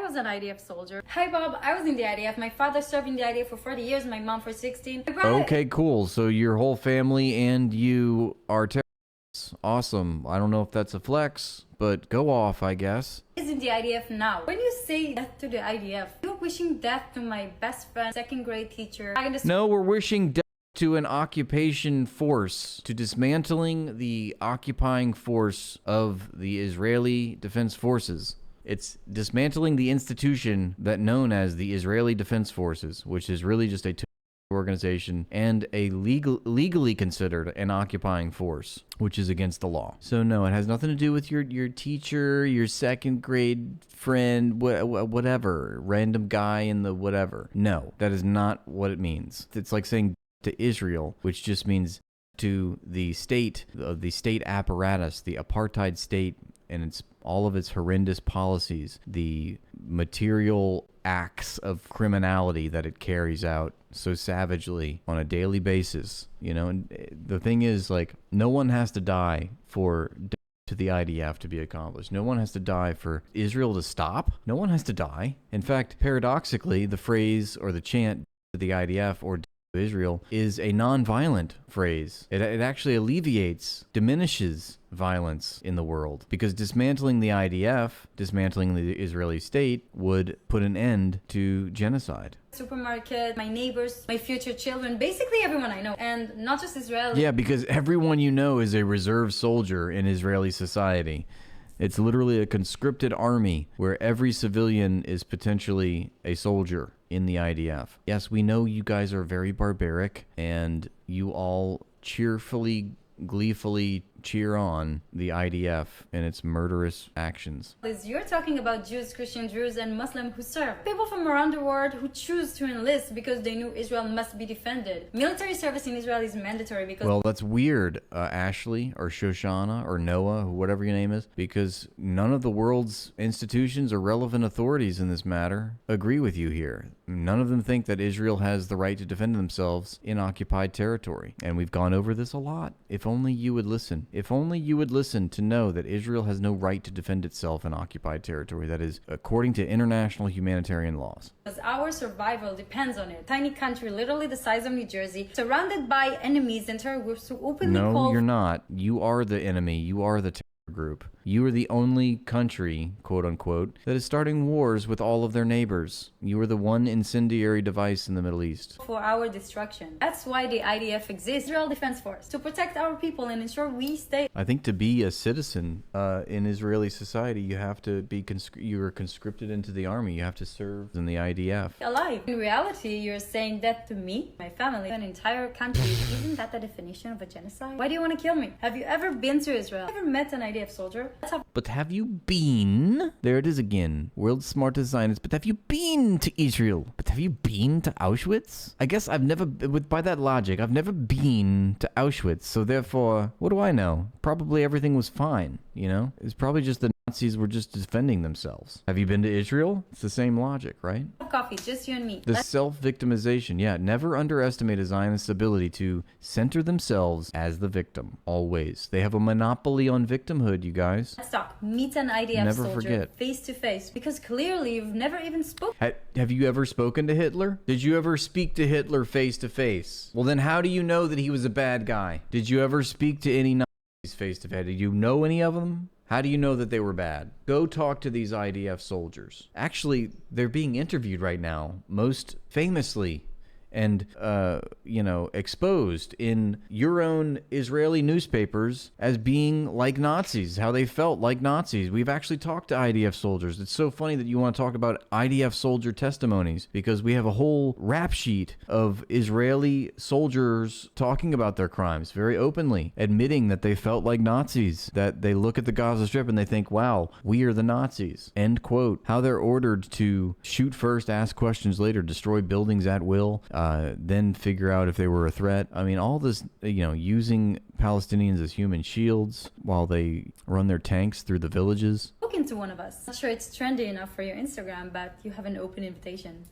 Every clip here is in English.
was an IDF soldier. Hi Bob, I was in the IDF. My father served in the IDF for 40 years, my mom for 16. Okay, cool. So your whole family and you are terrorists. Awesome. I don't know if that's a flex, but go off, I guess. Is in the IDF now. When you say death to the IDF, you're wishing death to my best friend, second grade teacher. No, we're wishing death to an occupation force, to dismantling the occupying force of the Israeli Defense Forces. It's dismantling the institution that known as the Israeli Defense Forces, which is really just a organization and a legally considered an occupying force, which is against the law. So no, it has nothing to do with your teacher, your second grade friend, whatever, random guy in the whatever. No, that is not what it means. It's like saying to Israel, which just means to the state, the state apparatus, the apartheid state, and it's all of its horrendous policies, the material acts of criminality that it carries out so savagely on a daily basis. You know, and the thing is, like, no one has to die for to the IDF to be accomplished. No one has to die for Israel to stop. No one has to die. In fact, paradoxically, the phrase or the chant to the IDF or Israel is a non-violent phrase. It actually alleviates, diminishes violence in the world, because dismantling the IDF, dismantling the Israeli state, would put an end to genocide. Supermarket, my neighbors, my future children, basically everyone I know, and not just Israeli. Yeah, because everyone you know is a reserve soldier in Israeli society. It's literally a conscripted army where every civilian is potentially a soldier in the IDF. Yes, we know you guys are very barbaric, and you all cheerfully, gleefully cheer on the IDF and its murderous actions. You're talking about Jews, Christian Druze, and Muslim who serve. People from around the world who choose to enlist because they knew Israel must be defended. Military service in Israel is mandatory because... Well, that's weird, Ashley, or Shoshana, or Noah, whatever your name is, because none of the world's institutions or relevant authorities in this matter agree with you here. None of them think that Israel has the right to defend themselves in occupied territory. And we've gone over this a lot. If only you would listen. If only you would listen to know that Israel has no right to defend itself in occupied territory. That is according to international humanitarian laws. Because our survival depends on it. Tiny country, literally the size of New Jersey, surrounded by enemies and terror groups who openly call... No, you're not. You are the enemy. You are the terror group. You are the only country, quote unquote, that is starting wars with all of their neighbors. You are the one incendiary device in the Middle East. For our destruction. That's why the IDF exists, Israel Defense Force, to protect our people and ensure we stay. I think to be a citizen in Israeli society, you have to be you are conscripted into the army. You have to serve in the IDF. Alive. In reality, you're saying that to me, my family, an entire country. Isn't that the definition of a genocide? Why do you want to kill me? Have you ever been to Israel? Ever met an IDF soldier? But have you been? There it is again. World's smartest scientist. But have you been to Israel? But have you been to Auschwitz? I guess I've never, by that logic, I've never been to Auschwitz. So therefore, what do I know? Probably everything was fine, you know? It's probably just the Nazis were just defending themselves. Have you been to Israel? It's the same logic, right? Coffee, just you and me. The self-victimization. Yeah, never underestimate a Zionist's ability to center themselves as the victim. Always. They have a monopoly on victimhood, you guys. Let's talk. Meet an IDF never soldier forget. Face to face, because clearly you've never even spoken. Have you ever spoken to Hitler? Did you ever speak to Hitler face to face? Well, then how do you know that he was a bad guy? Did you ever speak to any Nazis face to face? Did you know any of them? How do you know that they were bad? Go talk to these IDF soldiers. Actually, they're being interviewed right now, most famously and, you know, exposed in your own Israeli newspapers as being like Nazis, how they felt like Nazis. We've actually talked to IDF soldiers. It's so funny that you want to talk about IDF soldier testimonies, because we have a whole rap sheet of Israeli soldiers talking about their crimes very openly, admitting that they felt like Nazis, that they look at the Gaza Strip and they think, wow, we are the Nazis, end quote. How they're ordered to shoot first, ask questions later, destroy buildings at will, then figure out if they were a threat. I mean, all this, you know, using Palestinians as human shields while they run their tanks through the villages. Spoken to one of us. Not sure it's trendy enough for your Instagram, but you have an open invitation.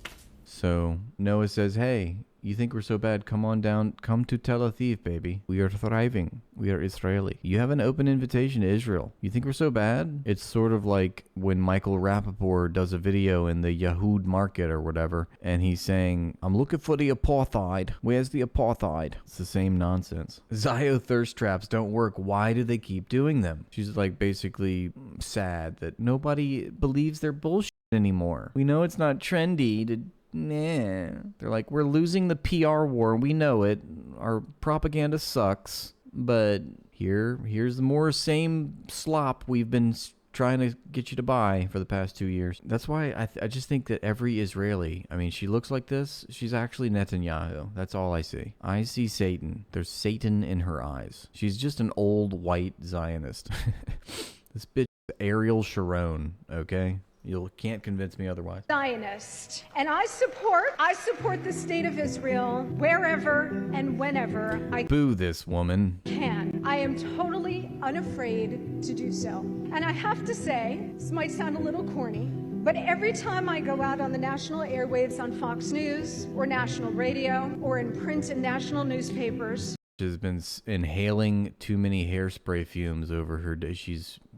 So Noah says, hey, you think we're so bad? Come on down. Come to Tel Aviv, baby. We are thriving. We are Israeli. You have an open invitation to Israel. You think we're so bad? It's sort of like when Michael Rappaport does a video in the Yahud market or whatever, and he's saying, I'm looking for the apartheid. Where's the apartheid? It's the same nonsense. Zio thirst traps don't work. Why do they keep doing them? She's like basically sad that nobody believes their bullshit anymore. We know it's not trendy to nah. They're like, we're losing the PR war. We know it. Our propaganda sucks. But here's the more same slop we've been trying to get you to buy for the past 2 years. That's why I just think that every Israeli, I mean, she looks like this. She's actually Netanyahu. That's all I see. I see Satan. There's Satan in her eyes. She's just an old white Zionist. This bitch is Ariel Sharon, okay? You can't convince me otherwise. Zionist. And I support the state of Israel wherever and whenever I Boo this woman. can. I am totally unafraid to do so. And I have to say, this might sound a little corny, but every time I go out on the national airwaves on Fox News or national radio or in print and national newspapers, Has been inhaling too many hairspray fumes over her day.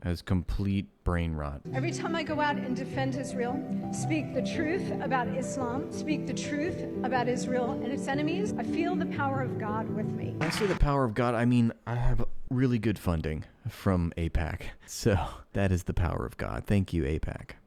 Has complete brain rot. every time I go out and defend Israel, speak the truth about Islam, speak the truth about Israel and its enemies, I feel the power of God with me. When I say the power of God, I mean I have really good funding from AIPAC. So that is the power of God. Thank you, AIPAC.